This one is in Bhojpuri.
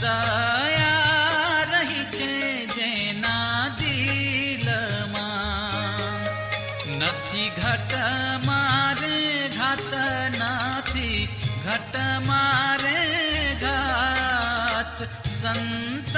દયા રહી છે જેના દિલમાં, નથી ઘટ મારે ઘાત, નથી ઘટ મારે ઘાત. સંત